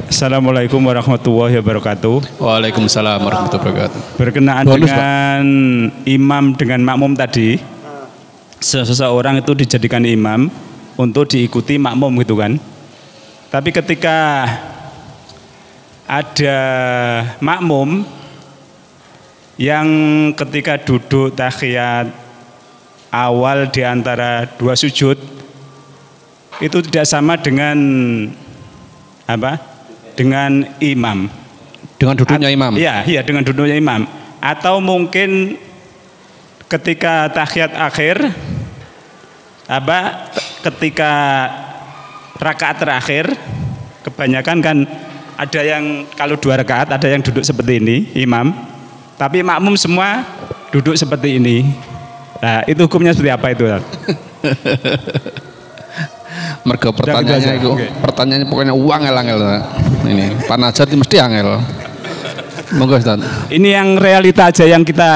Assalamualaikum warahmatullahi wabarakatuh. Waalaikumsalam warahmatullahi wabarakatuh. Berkenaan dengan imam dengan makmum tadi, seseorang itu dijadikan imam untuk diikuti makmum gitu kan. Tapi ketika ada makmum yang ketika duduk tahiyat awal di antara dua sujud itu tidak sama dengan dengan imam, dengan duduknya imam. Iya, dengan duduknya imam. Atau mungkin ketika tahiyat akhir, ketika rakaat terakhir, kebanyakan kan ada yang kalau 2 rakaat ada yang duduk seperti ini imam, tapi makmum semua duduk seperti ini. Nah, itu hukumnya seperti apa itu? Mergo pertanyaannya itu, pertanyaannya pokoknya uang angel. Ini panajat mesti angel. Monggo Ustaz. Ini yang realita aja yang kita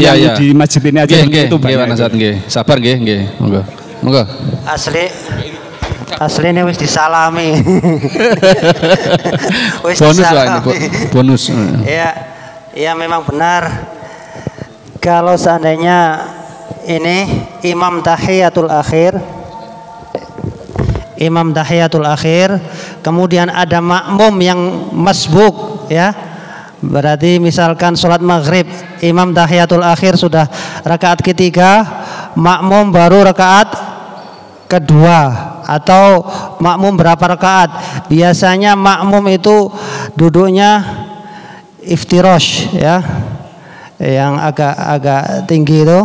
yang di masjid ini aja itu banyak. Panajat nggih. Sabar nggih, Monggo. Monggo. Asli ini wis disalami. Wis bonus lah ini, bonus. Iya memang benar. Kalau seandainya ini imam tahiyatul akhir, kemudian ada makmum yang masbuk, ya, berarti misalkan sholat maghrib, imam tahiyatul akhir sudah rakaat ketiga, makmum baru rakaat kedua, atau makmum berapa rakaat? Biasanya makmum itu duduknya iftirosh, ya, yang agak tinggi itu.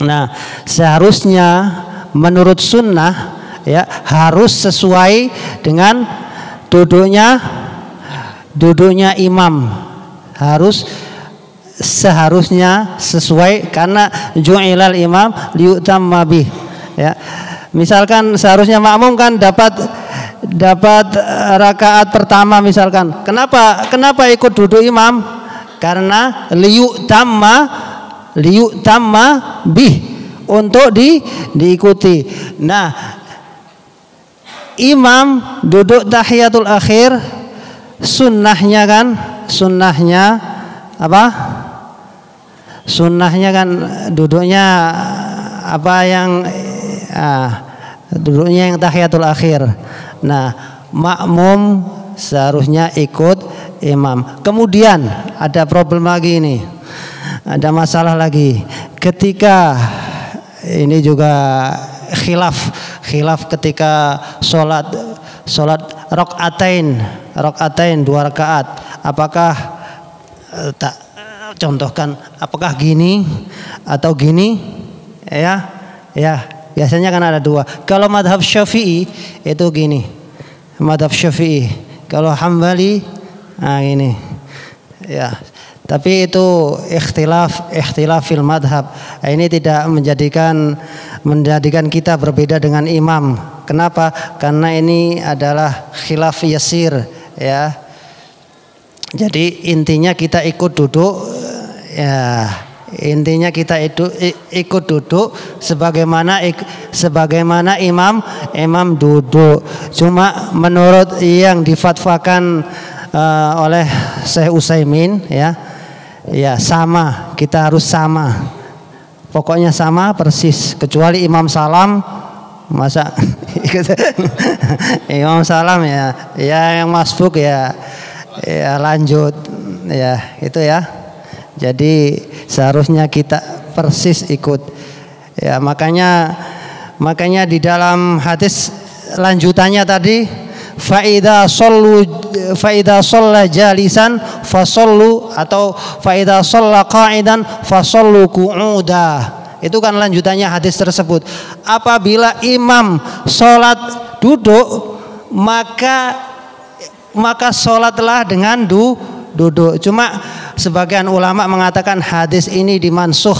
Nah, seharusnya menurut sunnah, ya, harus sesuai dengan duduknya imam, seharusnya sesuai, karena ju'ilal imam liyutamma bih, ya. Misalkan seharusnya makmum kan dapat rakaat pertama misalkan. Kenapa ikut duduk imam? Karena liyutamma bih, untuk diikuti. Nah, imam duduk tahiyatul akhir, sunnahnya kan duduknya duduknya yang tahiyatul akhir. Nah, makmum seharusnya ikut imam. Kemudian ada problem lagi ini, ada masalah lagi ketika ini juga khilaf ketika sholat rokaatain 2 rakaat, apakah contohkan apakah gini atau gini, ya biasanya kan ada 2. Kalau madhab Syafi'i itu gini, madhab Syafi'i. Kalau Hambali ini, ya. Tapi itu ikhtilaf fil madhab. Ini tidak menjadikan kita berbeda dengan imam. Kenapa? Karena ini adalah khilaf yasir, ya. Jadi intinya kita ikut duduk, ya. Intinya kita itu ikut duduk sebagaimana imam duduk. Cuma menurut yang difatwakan oleh Syekh Utsaimin, ya sama, kita harus sama, pokoknya sama persis, kecuali imam salam, masa imam salam ya yang masbuk ya lanjut, ya itu ya. Jadi seharusnya kita persis ikut, ya. Makanya di dalam hadis lanjutannya tadi, Fa'idha shalla jalisan fasallu, atau fa'idha shalla qa'idan fasallu qu'uda. Itu kan lanjutannya hadis tersebut. Apabila imam sholat duduk, maka sholatlah dengan duduk. Cuma sebagian ulama mengatakan hadis ini dimansuh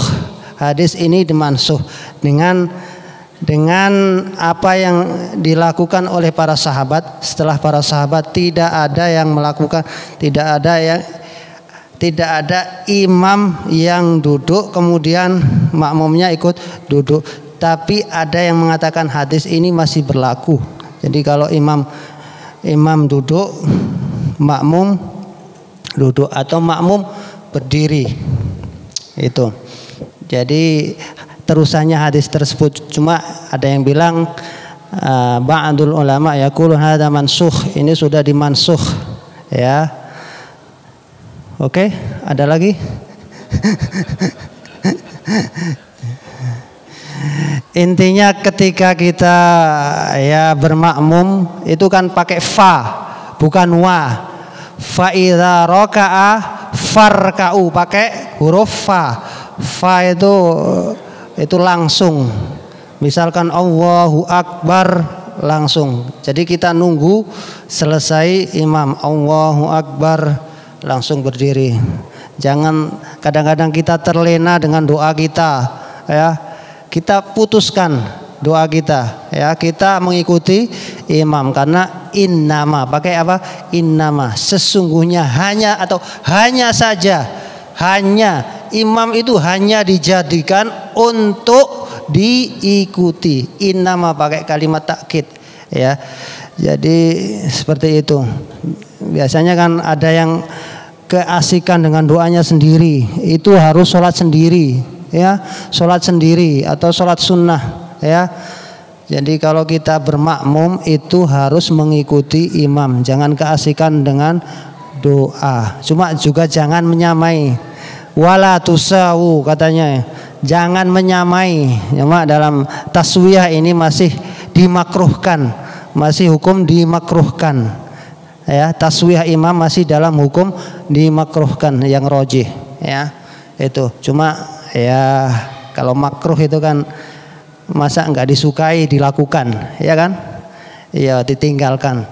dengan apa yang dilakukan oleh para sahabat. Setelah para sahabat tidak ada imam yang duduk kemudian makmumnya ikut duduk, tapi ada yang mengatakan hadis ini masih berlaku. Jadi kalau imam imam duduk, makmum duduk atau makmum berdiri. Itu. Jadi terusannya hadis tersebut, cuma ada yang bilang ba'dul ulama yaqulu hadza mansukh, ini sudah dimansukh ya. Oke, ada lagi? Intinya ketika kita ya bermakmum itu kan pakai fa, bukan wa. Fa idza raka'a farka'u, pakai huruf fa. Fa itu langsung. Misalkan Allahu Akbar langsung. Jadi kita nunggu selesai imam Allahu Akbar langsung berdiri. Jangan kadang-kadang kita terlena dengan doa kita ya. Kita putuskan doa kita ya, kita mengikuti imam karena innama, pakai apa? Innama, sesungguhnya, hanya atau hanya saja, hanya imam itu hanya dijadikan untuk diikuti. Innama pakai kalimat takkid ya. Jadi seperti itu. Biasanya kan ada yang keasikan dengan doanya sendiri, itu harus sholat sendiri ya, sholat sendiri atau sholat sunnah ya. Jadi kalau kita bermakmum itu harus mengikuti imam, jangan keasikan dengan doa. Cuma juga jangan menyamai, wala tusawu katanya, jangan menyamai. Cuma dalam taswiyah ini masih dimakruhkan, masih hukum dimakruhkan ya. Taswiyah imam masih dalam hukum dimakruhkan yang rojih ya. Itu cuma ya, kalau makruh itu kan masa enggak disukai dilakukan ya kan, ya ditinggalkan.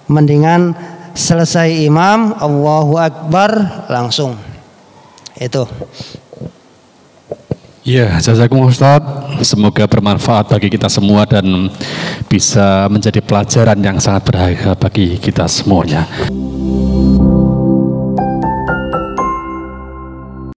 Mendingan selesai imam Allahu Akbar langsung. Itu ya, jazakumullah Ustaz. Semoga bermanfaat bagi kita semua dan bisa menjadi pelajaran yang sangat berharga bagi kita semuanya.